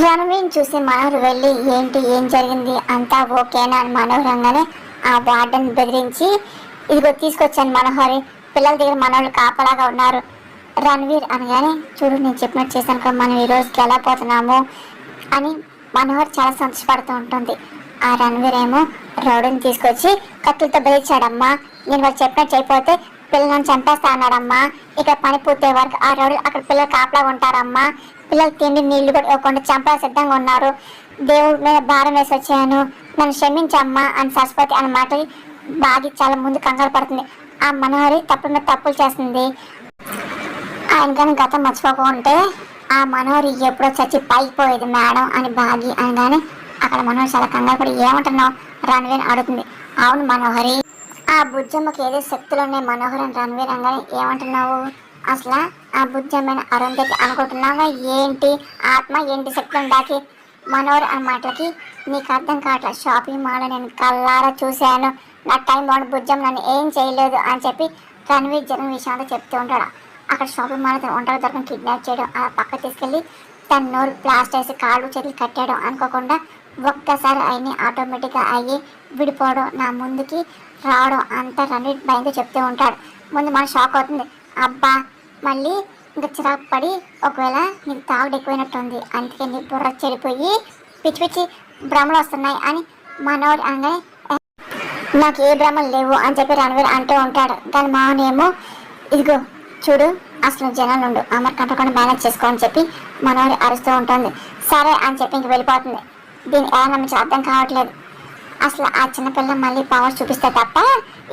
రణవీన్ చూసి మనోహర్ వెళ్ళి ఏంటి ఏం జరిగింది అంతా ఓకేనా అని మనోహర్ అనగానే ఆ వార్డెన్ బెదిరించి ఇదిగో తీసుకొచ్చాను మనోహరి పిల్లల దగ్గర మనోళ్ళు కాపలాగా ఉన్నారు. రణవీర్ అనగానే చూడు నేను చెప్పినట్టు చేశాను కదా మనం ఈ రోజుకి ఎలా పోతున్నాము అని మనోహర్ చాలా సంతోషపడుతూ ఉంటుంది. ఆ రణవీర్ ఏమో రౌడీని తీసుకొచ్చి కత్తులతో బెదిరించాడమ్మా. నేను వాళ్ళు చెప్పినట్టు చేయకపోతే పిల్లలను చంపేస్తా అన్నాడమ్మా. ఇక పని పూర్తయ్యే వరకు ఆ రౌడీ అక్కడ పిల్లలు కాపలాగా ఉంటారమ్మా. పిల్లలు తిండి నీళ్లు కూడా ఇవ్వకుండా చంపా సిద్ధంగా ఉన్నారు. దేవుడి మీద భారం వేసి వచ్చాను, నన్ను క్షమించమ్మా అని సరస్వతి అన్న మాటలు బాగి చాలా ముందు కంగారు పడుతుంది. ఆ మనోహరి తప్పుల మీద తప్పులు చేస్తుంది. ఆయన కానీ గతం మర్చిపోకుంటే ఆ మనోహరి ఎప్పుడో చచ్చి పైపోయేది మేడం అని బాగి అనగానే అక్కడ మనోహరి చాలా కంగారు పడి ఏమంటున్నావు రణవీర్ అడుగుతుంది. అవును మనోహరి, ఆ బుజ్జమ్మకి ఏదో శక్తులు ఉన్నాయి మనోహర్ అని రణవీర్ అనగానే ఏమంటున్నావు అసలు ఆ బుజ్జమ్మైన అరుంధతి అనుకుంటున్నావా ఏంటి? ఆత్మ ఏంటి శక్తులు ఉండాకి మనోహర్ అన్న మాటలకి నీకు అర్థం కావట్లేదు. షాపింగ్ మాల్ నేను కల్లారా చూశాను, నా టైం బాగుంది, బుజ్జం నన్ను ఏం చేయలేదు అని చెప్పి రణవీర్ జనం విషయంలో చెప్తూ ఉంటాడు. అక్కడ షాపింగ్ మాల్ తను ఒంటరి దొరకని కిడ్నాప్ చేయడం, ఆ పక్క తీసుకెళ్ళి తన నోరు ప్లాస్టర్ వేసి కాళ్ళు చేతులు కట్టడం అనుకోకుండా ఒక్కసారి అయినా ఆటోమేటిక్గా అయ్యి విడిపోవడం, నా ముందుకి రావడం అంతా రణవీర్ భయంతో చెప్తూ ఉంటాడు. ముందు మన షాక్ అవుతుంది, అబ్బా మళ్ళీ ఇంకా చిరాకు పడి ఒకవేళ నీకు తాగుడు ఎక్కువైనట్టుంది అందుకే నీ బుర్ర చెడిపోయి పిచ్చి పిచ్చి భ్రమలు వస్తున్నాయి అని మనోడు అనగానే నాకు ఏ భ్రమలు లేవు అని చెప్పి రణవీర్ అంటూ ఉంటాడు. దాని మానేమో ఇదిగో చూడు అసలు జనాలు ఉండు అమర్ కంటకుండా మేనేజ్ చేసుకో అని చెప్పి మనోడి అరుస్తూ ఉంటుంది. సరే అని చెప్పి ఇంక వెళ్ళిపోతుంది. దీన్ని ఎలా నమ్మించి అర్థం కావట్లేదు. అసలు ఆ చిన్నపిల్ల మళ్ళీ పవర్ చూపిస్తే తప్ప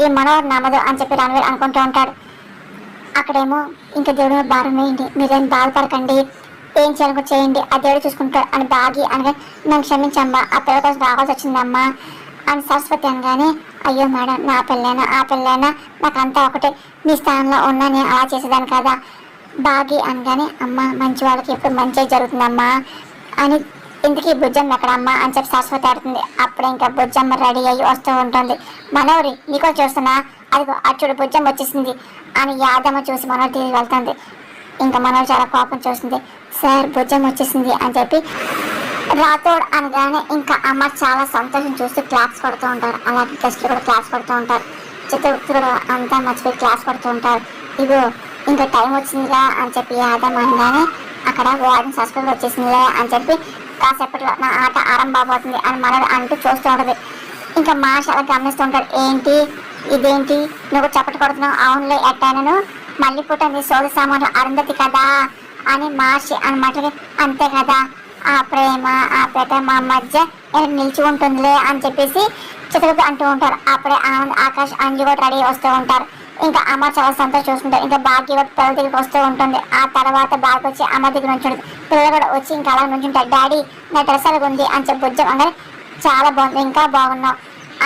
ఈ మనోహర్ నమ్మదు అని చెప్పి రణవీర్ అనుకుంటూ ఉంటాడు. అక్కడేమో ఇంకా దేవుడు భారం వేయండి, మీరేం బాధపడకండి, ఏం చేయాలనుకో చేయండి, ఆ దేవుడు చూసుకుంటాడు అని బాగి అనగా నన్ను క్షమించమ్మా, ఆ పిల్ల కోసం రావాల్సి వచ్చిందమ్మా అని సరస్వతి అనగానే అయ్యో మేడం నా పిల్లైనా ఆ పిల్లైనా నాకంతా ఒకటే, మీ స్థానంలో ఉన్నా నేను అలా చేసేదాన్ని కదా బాగి అనగానే అమ్మ మంచి వాళ్ళకి ఎప్పుడు మంచిగా జరుగుతుందమ్మా అని ఇంటికి బుజ్జమ్మ ఎక్కడమ్మా అని చెప్పి సరస్వతి ఆడుతుంది. అప్పుడు ఇంకా బుజ్జమ్మ రెడీ అయ్యి వస్తూ ఉంటుంది. మనోరి నీకో చూస్తున్నా అదిగో అచ్చుడు బుజ్జమ్మ వచ్చేసింది అని యాదమ్మ చూసి మనోరు తిరిగి వెళ్తుంది. ఇంకా మనోరు చాలా కోపం చూస్తుంది. సార్ బుజ్జమ్మ వచ్చేసింది అని చెప్పి రాతోడు అనగానే ఇంకా అమ్మ చాలా సంతోషం చూస్తూ క్లాప్స్ కొడుతూ ఉంటారు. అలాగే గెస్ట్లు కూడా క్లాప్స్ కొడుతూ ఉంటారు. చిత్రగుప్తుడు అంతా మర్చిపోయి క్లాస్ కొడుతూ ఉంటారు. ఇగో ఇంకా టైం వచ్చిందిరా అని చెప్పి యాదమ్మ అనగానే అక్కడ వార్డెన్ సస్పెండ్ వచ్చేసిందిలే అని చెప్పి కాసేపట్లో నా ఆట ఆరంభమవుతుంది అని మనోడు అంటూ చూస్తూ ఉంటుంది. ఇంకా మాష అలా గమనిస్తూ ఉంటాడు. ఏంటి ఇదేంటి నువ్వు చప్పటి కొడుతున్నావు? అవునులే ఎట్టానను మళ్ళీ పుట్ట నీ సోద సామాన్లు అరుంధతి కదా అని మార్చి అనమాట. అంతే కదా ఆ ప్రేమ ఆ ప్రేమ మధ్య నిలిచి ఉంటుందిలే అని చెప్పేసి చిత్రగుప్త అంటూ ఉంటారు. అప్పుడే ఆనంద్ ఆకాష్ అంజు కూడా రెడీ వస్తూ ఉంటారు. ఇంకా అమ్మ చాలా సంతోషం చూస్తుంటారు. ఇంకా భాగ్య కూడా పిల్లల దగ్గరికి వస్తూ ఉంటుంది. ఆ తర్వాత బాగా వచ్చి అమ్మ దగ్గర నుంచి పిల్లలు కూడా వచ్చి ఇంకా అలా నుంచి ఉంటారు. డాడీ నా డ్రెస్ అలాగ ఉంది అని చెప్పి బుజ్జం అనగానే చాలా బాగుంది ఇంకా బాగున్నావు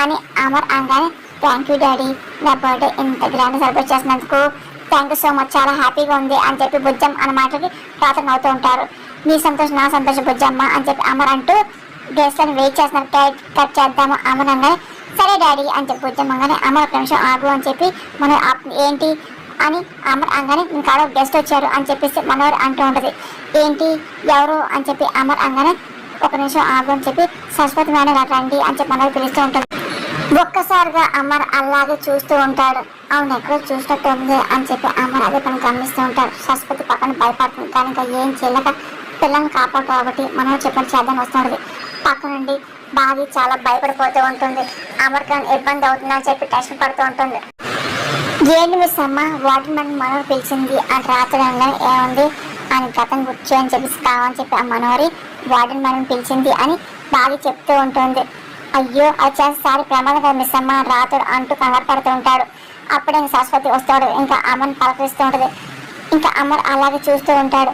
అని అమర్ అనగానే థ్యాంక్ యూ డాడీ, నా బర్త్డే ఇంత గ్రాండ్ సెలబ్రేట్ చేసినందుకు థ్యాంక్ యూ సో మచ్, చాలా హ్యాపీగా ఉంది అని చెప్పి బుజ్జం అన్న మాటకి రాత్రి నవ్వుతూ ఉంటారు. నీ సంతోషం నా సంతోషం బుజ్జమ్మ అని చెప్పి అమర్ అంటూ డ్రెస్లను వెయిట్ చేస్తున్నారు. కేక్ కట్ చేద్దాము అమర్ అనగానే సరే డాడీ అని చెప్పి బుజ్జమ్మ అనగానే అమర్ ఒక నిమిషం ఆగు అని చెప్పి మనం ఏంటి అని అమర్ అనగానే ఇంకా గెస్ట్ వచ్చారు అని చెప్పేసి మనోరు అంటూ ఉంటుంది. ఏంటి ఎవరు అని చెప్పి అమర్ అనగానే ఒక నిమిషం ఆగు అని చెప్పి సరస్వతి మేడం రండి అని చెప్పి మనోరు పిలుస్తూ ఉంటుంది. ఒక్కసారిగా అమర్ అలాగే చూస్తూ ఉంటాడు. అవును ఎక్కడో చూసినట్టు ఉంది అని చెప్పి అమర్ అదే పని గమనిస్తూ ఉంటాడు. సరస్వతి పక్కన భయపడుతుంది. కానీ ఇంకా ఏం చేయలేక పిల్లల్ని కాపాడు కాబట్టి మనం చెప్పిన చేద్దాం వస్తుంది. పక్క నుండి బాగా చాలా భయపడిపోతూ ఉంటుంది. అమర్ ఖాన్ ఇబ్బంది అవుతుందని చెప్పి టెన్షన్ పడుతూ ఉంటుంది. ఏంటి మిస్ అమ్మ వాటిని మనోరు పిలిచింది అని రాత్రంగా ఏముంది అని గతం గుర్చు అని చెప్పేసి కావని చెప్పి ఆ మనోరి వాటిని మనం పిలిచింది అని బాగా చెప్తూ ఉంటుంది. అయ్యో అది చేసేసారి ప్రమాదం కదా మిస్ అమ్మ రాత్రుడు అంటూ కంగారు పడుతూ ఉంటాడు. అప్పుడే సరస్వతి వస్తాడు. ఇంకా అమ్మని పలకరిస్తూ ఉంటుంది. ఇంకా అమర్ అలాగే చూస్తూ ఉంటాడు.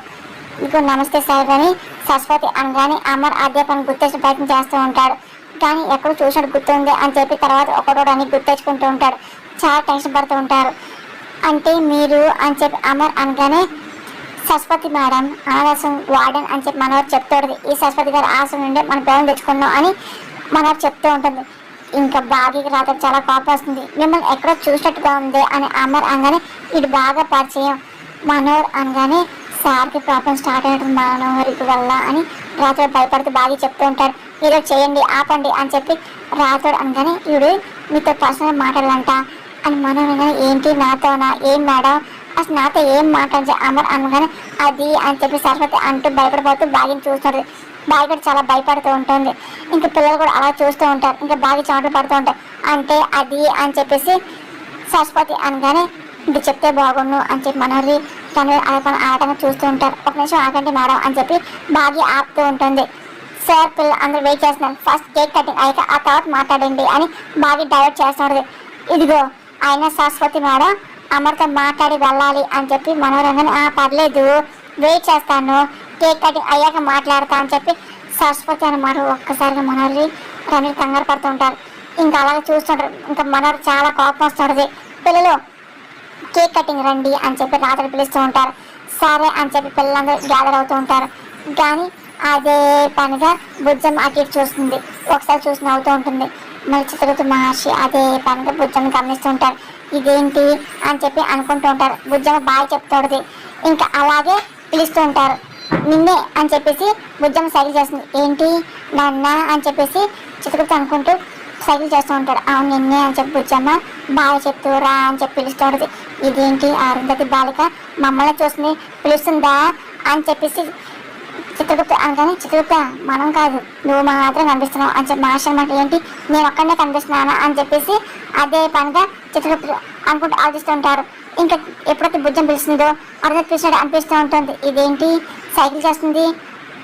ఇంకో నమస్తే సార్ అని సరస్వతి అనగానే అమర్ అదే పని గుర్తెచ్చిన ప్రయత్నం చేస్తూ ఉంటాడు. కానీ ఎక్కడో చూసినట్టు గుర్తుంది అని చెప్పి తర్వాత ఒకటోడు అని గుర్తెచ్చుకుంటూ ఉంటాడు. చాలా టెన్షన్ పడుతూ ఉంటారు. అంటే మీరు అని చెప్పి అమర్ అనగానే సరస్వతి మేడం ఆవాసం వార్డెన్ అని చెప్పి మనోరు చెప్తాడు. ఈ సరస్వతి గారి ఆశ నుండి మన పేరు తెచ్చుకున్నాం అని మనోరు చెప్తూ ఉంటుంది. ఇంకా బాగా రాత్రి చాలా కోపం వస్తుంది. మిమ్మల్ని ఎక్కడో చూసినట్టుగా ఉంది అని అమర్ అనగానే ఇది బాగా పరిచయం మనోర్ అనగానే సార్కి ప్రాబ్లం స్టార్ట్ అయినట్టు మనోహరికి వల్ల అని రాతోడు భయపడుతూ బాగా చెప్తూ ఉంటారు. ఏదో చేయండి ఆపండి అని చెప్పి రాతోడు అనగానే ఈవిడు మీతో పర్సనల్ మాట్లాడాలంట అని మనోహర్ ఏంటి నాతోనా ఏం మేడం అసలు నాతో ఏం మాట్లాడి అమర్ అనగానే అది అని చెప్పి సరస్వతి అంటూ భయపడిపోతూ బాగిని చూస్తుంది. బాగా కూడా చాలా భయపడుతూ ఉంటుంది. ఇంకా పిల్లలు కూడా అలా చూస్తూ ఉంటారు. ఇంకా బాగా చాటులు పడుతూ ఉంటారు. అంటే అది అని చెప్పేసి సరస్వతి అనగానే ఇది చెప్తే బాగుండు అని చెప్పి మనోహరి తను ఆటంగా చూస్తూ ఉంటారు. ఒక నిమిషం ఆగండి మేడం అని చెప్పి బాగా ఆపుతూ ఉంటుంది. సార్ పిల్లలు అందరూ వెయిట్ చేస్తున్నారు. ఫస్ట్ కేక్ కటింగ్ అయ్యాక ఆ తర్వాత మాట్లాడండి అని బాగా డైవర్ట్ చేస్తున్నది. ఇదిగో అయినా సరస్వతి మేడం అమర్తో మాట్లాడి వెళ్ళాలి అని చెప్పి మనోరంగానే పర్లేదు వెయిట్ చేస్తాను కేక్ కటింగ్ అయ్యాక మాట్లాడతా అని చెప్పి సరస్వతి అన్నమాట. ఒక్కసారిగా మనోహరి రమేష్ కంగారు పడుతూ ఉంటారు. ఇంకా అలాగే చూస్తుంటారు. ఇంకా మనోహరి చాలా కోపం వస్తుంటుంది. పిల్లలు కేక్ కటింగ్ రండి అని చెప్పి రాత్రి పిలుస్తూ ఉంటారు. సరే అని చెప్పి పిల్లలందరూ గ్యాదర్ అవుతూ ఉంటారు. కానీ అదే పనిగా బుజ్జమ్మ అటు ఇటు చూస్తుంది. ఒకసారి చూసి నవ్వుతూ ఉంటుంది. మరి చిత్రగుప్త మహర్షి అదే పనిగా బుజ్జమ్మ గమనిస్తూ ఉంటారు. ఇదేంటి అని చెప్పి అనుకుంటూ ఉంటారు. బుజ్జమ్మ బాగా చెప్తుంది. ఇంకా అలాగే పిలుస్తూ ఉంటారు. నిన్నే అని చెప్పేసి బుజ్జమ్మ సైకిల్ చేస్తుంది. ఏంటి నాన్న అని చెప్పేసి చిత్రగుప్త అనుకుంటూ సైకిల్ చేస్తూ ఉంటాడు. అవును నిన్నే అని చెప్పి బుజ్జమ్మ బాగా చెప్తూరా అని చెప్పి పిలుస్తూ ఉంటుంది. ఇదేంటి అరుంధతి బాలిక మమ్మల్ని చూస్తుంది పిలుస్తుందా అని చెప్పేసి చిత్రగుప్త అనగానే చిత్రగుప్త మనం కాదు నువ్వు మాత్రం కనిపిస్తున్నావు అని చెప్పి మహర్షి అన్నమాట. ఏంటి నేను ఒక్కడనే కనిపిస్తున్నానా అని చెప్పేసి అదే పనిగా చిత్రగుప్త అనుకుంటూ ఆలోచిస్తూ ఉంటారు. ఇంకా ఎప్పుడైతే బుజ్జం పిలుస్తుందో అరుంధతి పిలిచినట్టు అనిపిస్తూ ఉంటుంది. ఇదేంటి సైకిల్ చేస్తుంది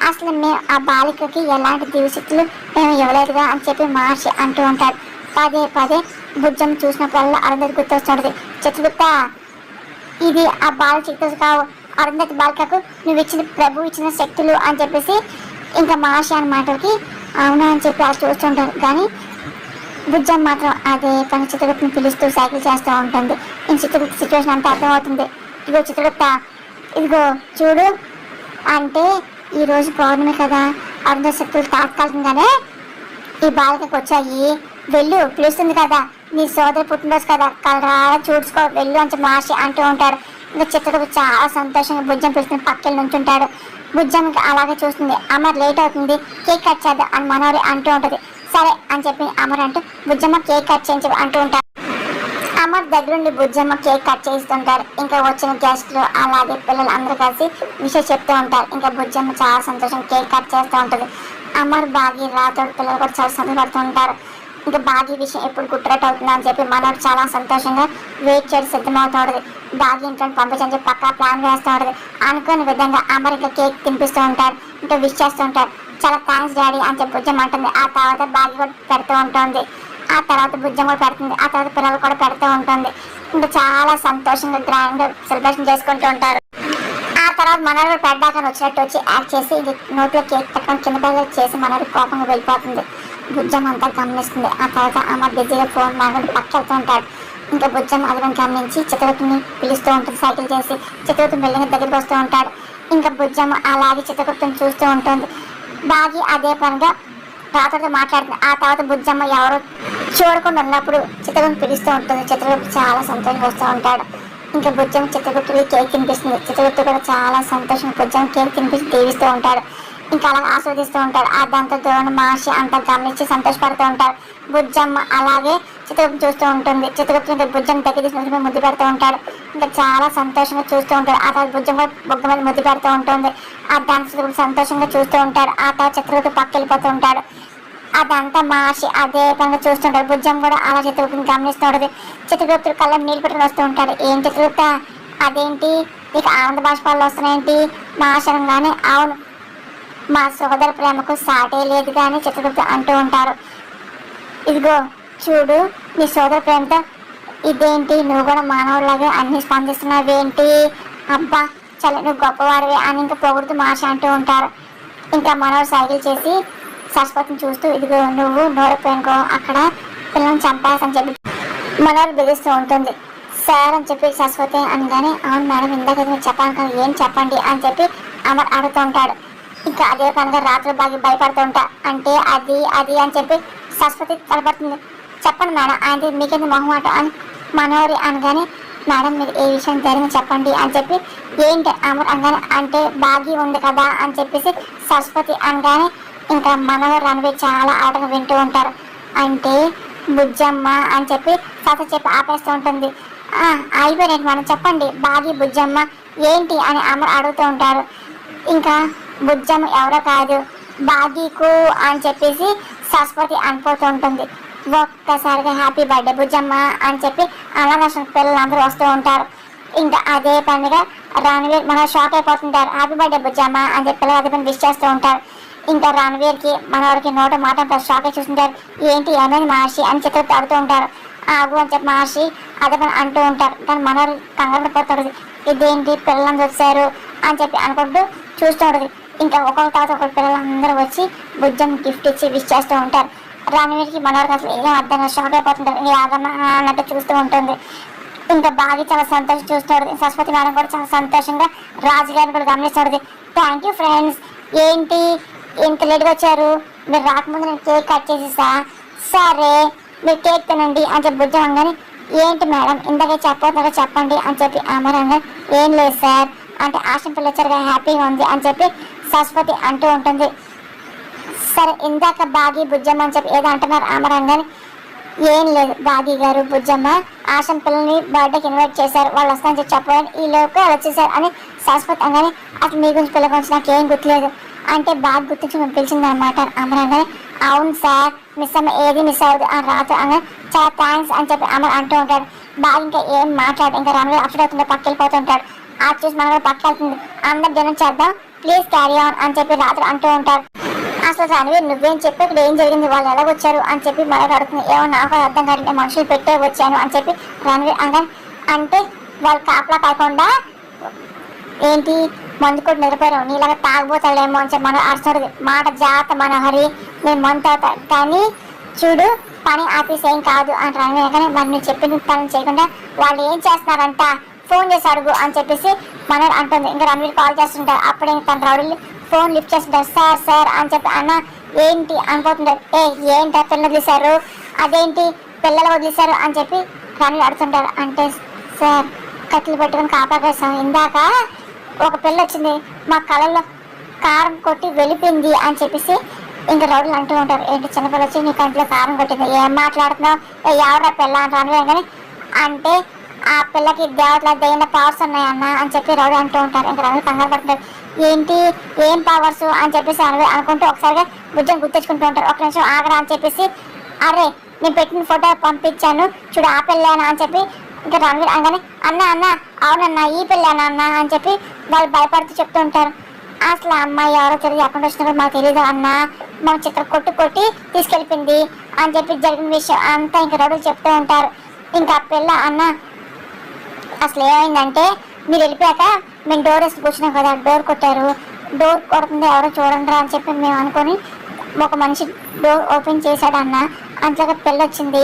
అసలు మేము ఆ బాలికకి ఎలాంటి దివశక్తులు మేము ఇవ్వలేదుగా అని చెప్పి మహర్షి అంటూ ఉంటాడు. పదే పదే బుజ్జం చూసినప్పుడల్లా అరుంధతి గుర్తొస్తుంటుంది. చిత్రగుప్త ఇది ఆ బాల శక్తులు కావు అరుంధతి బాలికకు నువ్వు ఇచ్చిన ప్రభు ఇచ్చిన శక్తులు అని చెప్పేసి ఇంకా మహర్షి అన్న మాటలకి అవునా అని చెప్పి అలా చూస్తుంటారు. కానీ బుజ్జం మాత్రం అదే పని చిత్రగుప్తని పిలుస్తూ సైకిల్ చేస్తూ ఉంటుంది. ఇంక చిత్రగుప్త సిచ్యువేషన్ అంతా అర్థమవుతుంది. ఇదిగో చిత్రగుప్త ఇదిగో చూడు అంటే ఈరోజు పౌర్ణమి కదా అరుంధతి శక్తులు తాత్కాలికంగానే ఈ బాలికకు వచ్చాయి వెళ్ళు పిలుస్తుంది కదా నీ సోదరి పుట్టినరోజు కదా కలరా చూసుకో వెళ్ళు అని మహర్షి అంటూ ఉంటాడు. ఇంకా చిత్రగుప్త చాలా సంతోషంగా బుజ్జం పిలుస్తుంది. పక్కన నుంచుంటాడు. బుజ్జంకి అలాగే చూస్తుంది. అమర్ లేట్ అవుతుంది కేక్ కట్ చేద్దాం అని మనోహరి అంటూ ఉంటుంది. సరే అని చెప్పి అమర్ అంటూ బుజ్జమ్మ కేక్ కట్ చేయించి అంటూ ఉంటారు. అమర్ దగ్గరుండి బుజ్జమ్మ కేక్ కట్ చేస్తుంటారు. ఇంకా వచ్చిన గెస్ట్లు అలాగే పిల్లలు అందరూ కలిసి విషయం చెప్తూ ఉంటారు. ఇంకా బుజ్జమ్మ చాలా సంతోషం కేక్ కట్ చేస్తూ ఉంటుంది. అమర్ బాగి రాతోడు పిల్లలు కూడా చాలా సంతోషపడుతూ ఉంటారు. ఇంకా బాగి విషయం ఎప్పుడు గుట్టరట్టు అవుతుందా అని చెప్పి మనోడు చాలా సంతోషంగా వెయిట్ చేసి సిద్ధమవుతూ ఉంటుంది. బాగి ఇంట్లో పంపించని చెప్పి పక్కా ప్లాన్ వేస్తూ ఉంటుంది. అనుకోని విధంగా అమర్ ఇంకా కేక్ తినిపిస్తూ ఉంటారు. ఇంకా విష్ చేస్తూ ఉంటారు. చాలా థ్యాంక్స్ డాడీ అని చెప్పి బుజ్జమ్మ అంటుంది. ఆ తర్వాత బాగి కూడా పెడుతూ ఉంటుంది. ఆ తర్వాత బుజ్జం కూడా పెడుతుంది. ఆ తర్వాత పిల్లలు కూడా పెడుతూ ఉంటుంది. ఇంకా చాలా సంతోషంగా గ్రాండ్ సెలబ్రేషన్ చేసుకుంటూ ఉంటారు. ఆ తర్వాత మనోడు పెట్టాక వచ్చినట్టు వచ్చి యాక్ట్ చేసి ఇది నోట్లో కేక్ పట్టుకొని కింద పైన చేసి మనోడు కోపంగా వెళ్ళిపోతుంది. బుజ్జం అంతా గమనిస్తుంది. ఆ తర్వాత అమ్మ బిజీగా ఫోన్ మాట్లాడి పక్క వెళ్తూ ఉంటాడు. ఇంకా బుజ్జం అదనం గమనించి చిత్రగుప్తని పిలుస్తూ ఉంటుంది. సైకిల్ చేసి చిత్రగుప్తం బిల్డింగ్ దగ్గరికి వస్తూ ఉంటాడు. ఇంకా బుజ్జం అలాగే చిత్రగుప్తని చూస్తూ ఉంటుంది. బాగి అదే పనిగా రాతోడితో మాట్లాడుతుంది. ఆ తర్వాత బుజ్జమ్మ ఎవరు చూడకుండా ఉన్నప్పుడు చిత్రగుప్తని పిలుస్తూ ఉంటుంది. చిత్రగుప్త చాలా సంతోషంగా వస్తూ ఉంటాడు. ఇంకా బుజ్జమ్మ చిత్రగుప్తుడికి కేక్ తినిపిస్తుంది. చిత్రగుప్తుడు కూడా చాలా సంతోషంగా బుజ్జమ్మ కేక్ తినిపించి దీవిస్తూ ఉంటాడు. ఇంకా అలా ఆస్వాదిస్తూ ఉంటారు. ఆ దాంతో దూరం మహర్షి అంతా గమనించి సంతోషపడుతూ ఉంటారు. బుజ్జమ్మ అలాగే చిత్రగుప్తం చూస్తూ ఉంటుంది. చిత్రగుప్తం ఇంకా బుజ్జమ్మ దగ్గర తీసుకుని ముద్దు పెడుతూ ఉంటాడు. ఇంకా చాలా సంతోషంగా చూస్తూ ఉంటాడు. ఆ తర్వాత బుజ్జమ్మ బొగ్గ మీద ముద్దు పెడుతూ ఉంటుంది. ఆ దాంతో చిత్రగుప్తం సంతోషంగా చూస్తూ ఉంటాడు. ఆ తర్వాత చిత్రగుప్తం పక్క వెళ్ళిపోతూ ఉంటాడు. అదంతా మహర్షి అదే పనిగా చూస్తుంటాడు. బుజ్జమ్మ కూడా అలా చిత్రగుప్తం గమనిస్తూ ఉంటుంది. చిత్రగుప్తుడు కళ్ళ నీళ్ళు పెట్టుకుని వస్తూ ఉంటాడు. ఏం చిత్రగుప్త అదేంటి నీకు ఆనంద బాష్పాలు వస్తున్నాయేంటి మహర్షి అనగానే అవును మా సోదర ప్రేమకు సాటే లేదు కానీ చిత్రగుప్త అంటూ ఉంటారు. ఇదిగో చూడు నీ సోదర ప్రేమతో ఇదేంటి నువ్వు కూడా మానవులాగే అన్ని స్పందిస్తున్నావేంటి అబ్బా చలి నువ్వు గొప్పవాడివి అని ఇంకా పొగుడుతూ మహర్షి అంటూ ఉంటారు. ఇంకా మనోడు సైకిల్ చేసి సరస్వతిని చూస్తూ ఇదిగో నువ్వు నోరుపోయినుకో అక్కడ పిల్లల్ని చంపేసని చెప్పి మనోడు బెదిరిస్తూ ఉంటుంది. సార్ అని చెప్పి సరస్వతి అనగానే అవును మేడం ఇందాక మీరు చెప్పాను ఏం చెప్పండి అని చెప్పి అమర్ అడుగుతూ ఉంటాడు. ఇంకా అదే పనిగా రాత్రి బాగా భయపడుతూ ఉంటా అంటే అది అది అని చెప్పి సరస్వతి తలపడుతుంది. చెప్పండి మేడం ఆయన మీకేంది మొహమాట అని మనోరి అనగానే మేడం మీరు ఏ విషయం జరిగింది చెప్పండి అని చెప్పి ఏంటి అమర్ అనగానే అంటే బాగి ఉంది కదా అని చెప్పేసి సరస్వతి అనగానే ఇంకా మనవరు రణవీర్ చాలా ఆటగా వింటూ ఉంటారు. అంటే బుజ్జమ్మ అని చెప్పి సత చెప్పి ఆపేస్తూ ఉంటుంది. అయిపోయినట్టు మనం చెప్పండి బాగి బుజ్జమ్మ ఏంటి అని అమర్ అడుగుతూ ఉంటారు. ఇంకా బుజ్జమ్మ ఎవరో కాదు బాగీకు అని చెప్పేసి సరస్వతి అనిపోతూ ఉంటుంది. ఒక్కసారిగా హ్యాపీ బర్త్డే బుజ్జమ్మ అని చెప్పి అనాథాశ్రమ పిల్లలందరూ వస్తూ ఉంటారు. ఇంకా అదే పనిగా రణవీర్ మన షాక్ అయిపోతుంటారు. హ్యాపీ బర్త్డే బుజ్జమ్మ అని చెప్పి పిల్లలు అదే పని విష్ చేస్తూ ఉంటారు. ఇంకా రణవీర్కి మనవాడికి నోట మాట షాక్ అయి చూస్తుంటారు. ఏంటి ఏమైంది మహర్షి అని చెప్పి అడుగుతూ ఉంటారు. ఆగు అని చెప్పి మహర్షి అదే పని అంటూ ఉంటారు. కానీ మనవాడు కంగారు పడుతుంది. ఇదేంటి పిల్లలందరూ వచ్చారు అని చెప్పి అనుకుంటూ చూస్తూ ఉంటుంది. ఇంకా ఒక్కొక్క తర్వాత ఒకరి పిల్లలందరూ వచ్చి బుజ్జమ్మ గిఫ్ట్ ఇచ్చి విష్ చేస్తూ ఉంటారు. రణవీర్కి మనవాడికి అసలు ఏం అర్థంగా షాక్ అయిపోతుంటారు. యాదమ్మ అన్నట్టు చూస్తూ ఉంటుంది. ఇంకా బాగా చాలా సంతోషం చూస్తున్నాడు. సరస్వతి మేడం కూడా చాలా సంతోషంగా రాజుగారిని కూడా గమనిస్తుంది. Thank you friends. ఏంటి ఇంత లేట్గా వచ్చారు? మీరు రాకముందు నేను కేక్ కట్ చేసేసా. సరే మీరు కేక్ తినండి అని చెప్పి బుజ్జం అనగానే ఏంటి మేడం ఇందాక చెప్పొద్దా చెప్పండి అని చెప్పి అమర్ అనగానే ఏం లేదు సార్ అంటే ఆశం పిల్ల వచ్చారుగా హ్యాపీగా ఉంది అని చెప్పి సరస్వతి అంటూ ఉంటుంది. సరే ఇందాక బాగి బుజ్జమ్మ అని చెప్పి ఏదో అంటున్నారు అమర్ అనగానే ఏం లేదు బాగి గారు బుజ్జమ్మ ఆశం పిల్లల్ని బర్త్డేకి ఇన్వైట్ చేశారు వాళ్ళు వస్తానని చెప్పి చెప్పాలని ఈ లోపు వచ్చేసారు అని సరస్వతి అనగానే అసలు మీ గురించి పిల్ల గురించి నాకు ఏం గుర్తులేదు అంటే బాగా గుర్తించి మేము పిలిచిందనమాట అమర్ అనగానే అవును సార్ మిస్ అమ్మ ఏది మిస్ అవ్వదు అని రాత్రి అనగానే చాలా థ్యాంక్స్ అని చెప్పి అమర్ అంటూ ఉంటాడు. బాగా ఇంకా ఏం మాట్లాడు ఇంకా రణవీర్ అప్సెట్ అవుతుంటే పక్క వెళ్ళిపోతుంటాడు. ఆ చూసి మనం కూడా పక్క వెళ్తుంది. అందరు డిన్నర్ చేద్దాం ప్లీజ్ క్యారీ ఆన్ అని చెప్పి రాత్రి అంటూ ఉంటారు. అసలు రణవీర్ నువ్వేం చెప్పి ఇక్కడ ఏం జరిగింది వాళ్ళు ఎలా వచ్చారు అని చెప్పి మనకు అడుగుతుంది. ఏమో నాకు అర్థం కాదు నేను మనుషులు పెట్టే వచ్చాను అని చెప్పి రణవీర్ అనగానే అంటే వాళ్ళు కాపలా కాకుండా ఏంటి మందు కూడా నిలిపారు నీలాగా తాగబోతాడేమో అని చెప్పి మనం అరుస్తుంది. మాట జాత మనోహరి నేను మందు తాగుతా కానీ చూడు పని ఆఫీస్ ఏం కాదు అని రణవీర్ కానీ మరి నువ్వు చెప్పిన పని చేయకుండా వాళ్ళు ఏం చేస్తున్నారంట ఫోన్ చేసి అడుగు అని చెప్పేసి మనోహర్ అంటుంది. ఇంకా రణవీర్ కాల్ చేస్తుంటారు. అప్పుడే తన రౌడీలు ఫోన్ లిఫ్ట్ చేస్తుంటారు. సార్ సార్ అని చెప్పి అన్న ఏంటి అనుకుంటుంటారు. ఏంటి పిల్లలు వదిలేశారు అదేంటి పిల్లలు వదిలేశారు అని చెప్పి రణవీర్ అడుగుతుంటారు. అంటే సార్ కత్తులు పెట్టుకుని కాపాడేస్తాం ఇందాక ఒక పిల్ల వచ్చింది మా కళ్ళల్లో కారం కొట్టి వెళ్ళిపోయింది అని చెప్పేసి ఇంకా రౌడీలు అంటూ ఉంటారు. ఏంటి చిన్నపిల్ల వచ్చి నీ కంట్లో కారం కొట్టింది ఏం మాట్లాడుతున్నావు ఎవరా పిల్ల అని రణవీర్ కానీ అంటే ఆ పిల్లకి దేవతల దైన పవర్స్ ఉన్నాయన్న అని చెప్పి రౌడీ అంటూ ఉంటారు. ఇంకా రణవీర్ కంగారు పడుతుంటారు. ఏంటి ఏం పవర్స్ అని చెప్పేసి అనుకుంటూ ఒకసారిగా బుజ్జం గుర్తించుకుంటూ ఉంటారు. ఒక నిమిషం ఆగరా అని చెప్పేసి అరే నేను పెట్టిన ఫోటో పంపించాను చూడు ఆ పిల్లేనా అని చెప్పి ఇంకా రణవీర్ అనగానే అన్న అన్న అవునన్నా ఈ పిల్లేనా అన్న అని చెప్పి వాళ్ళు భయపడుతూ చెప్తూ ఉంటారు. అసలు అమ్మాయి ఎవరో తెలియదు ఎక్కడ వచ్చినారో మాకు తెలియదు అన్న మా చిత్ర కొట్టి తీసుకెళ్ళిపోయింది అని చెప్పి జరిగిన విషయం అంతా ఇంకా రౌడీలు చెప్తూ ఉంటారు. ఇంకా ఆ పిల్ల అన్న అసలు ఏమైందంటే మీరు వెళ్ళిపోయాక మేము డోర్ వేసి కూర్చున్నాం కదా డోర్ కొట్టారు డోర్ కొడుతుంది ఎవరో చూడండి అని చెప్పి మేము అనుకొని ఒక మనిషి డోర్ ఓపెన్ చేశాడు అన్న అంతగా పిల్ల వచ్చింది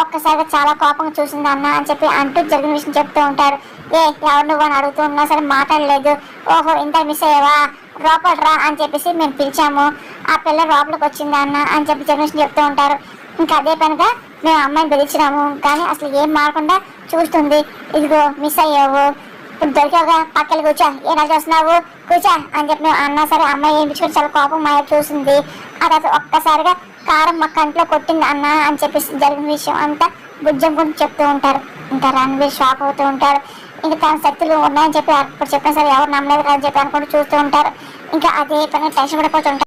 ఒక్కసారిగా చాలా కోపంగా చూసింది అన్న అని చెప్పి అంటూ జరిగిన విషయం చెప్తూ ఉంటారు. ఎవరు నువ్వు అని అడుగుతూ ఉన్నా సరే మాట్లాడలేదు. ఓహో ఇంత మిస్ అయ్యావా లోపల రా అని చెప్పేసి మేము పిలిచాము ఆ పిల్ల లోపలికి వచ్చింది అన్న అని చెప్పి జరిగిన విషయం చెప్తూ ఉంటారు. ఇంకా అదే పనిగా మేము అమ్మాయిని పిలిచినాము కానీ అసలు ఏం మారకుండా చూస్తుంది. ఇదిగో మిస్ అయ్యావు ఇప్పుడు దొరికావుగా పక్కన కూర్చో ఏనా చూస్తున్నావు కూర్చో అని చెప్పి మేము అన్నా సరే అమ్మాయి ఏం పిచ్చుకొని చాలా కోపం మాయ చూసింది. ఆ తర్వాత ఒక్కసారిగా కారం మా కంట్లో కొట్టింది అన్న అని చెప్పేసి జరిగిన విషయం అంతా బుజ్జం గురించి చెప్తూ ఉంటారు. ఇంకా రణవీర్ షాక్ అవుతూ ఉంటారు. ఇంకా తన శక్తులు ఉన్నాయని చెప్పి అప్పుడు చెప్పిన సరే ఎవరు నమ్మలేదు అని చెప్పి అనుకుంటూ చూస్తూ ఉంటారు. ఇంకా అదే పని టెన్షన్ పడిపోతుంటారు.